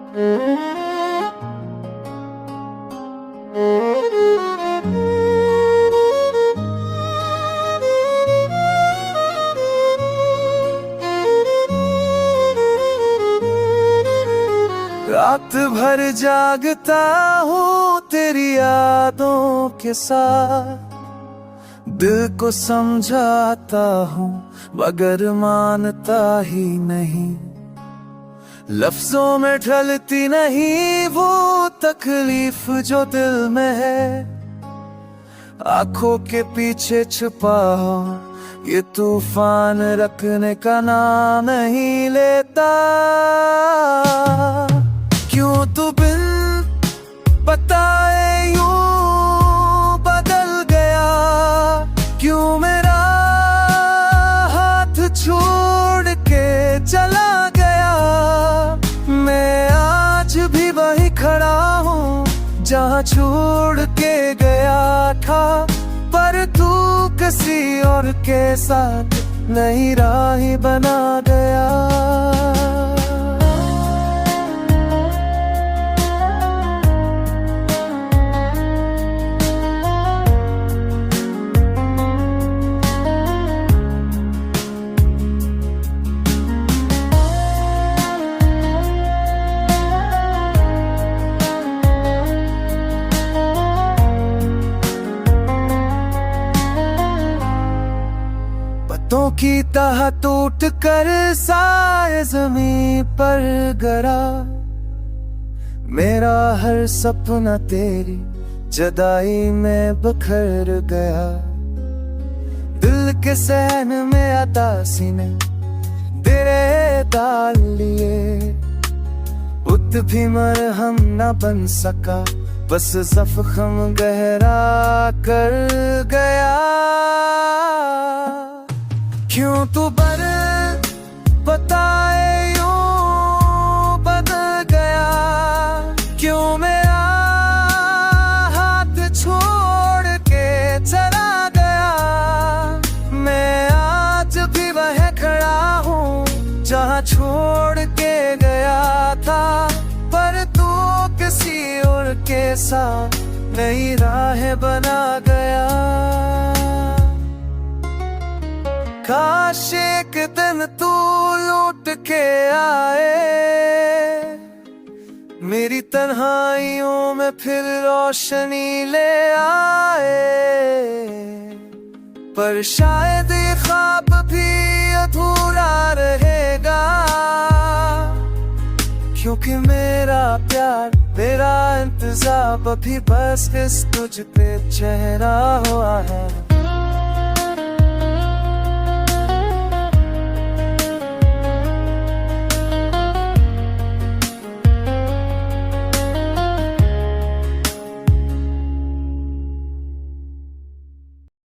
रात भर जागता हूँ तेरी यादों के साथ, दिल को समझाता हूँ मगर मानता ही नहीं। लफ्जों में ढलती नहीं वो तकलीफ जो दिल में है, आंखों के पीछे छुपा ये तूफान रखने का नाम नहीं लेता। क्यों तू बिन बताए यूं बदल गया, क्यों मेरा हाथ छोड़ के चला गया। मैं आज भी वही खड़ा हूँ जहाँ छोड़ के गया था, पर तू किसी और के साथ नई राह बना गया। पत्तों की तरह टूट कर साए ज़मीं पर गिरा, मेरा हर सपना तेरी जुदाई में बिखर गया। दिल के सहन में उदासी ने तेरे डाल लिए, बुत भी मरहम न बन सका, बस जख्म गहरा कर गया। क्यों तू बताए यूं बदल गया, क्यों मेरा हाथ छोड़ के चला गया। मैं आज भी वह खड़ा हूँ जहाँ छोड़ के गया था, पर तू किसी और के साथ नई राह बना गया। काश एक दिन तू लौट के आए, मेरी तन्हाइयों में फिर रोशनी ले आए। पर शायद ये ख्वाब भी अधूरा रहेगा, क्योंकि मेरा प्यार मेरा इंतज़ार अभी बस इस तुझ पे चेहरा हुआ है।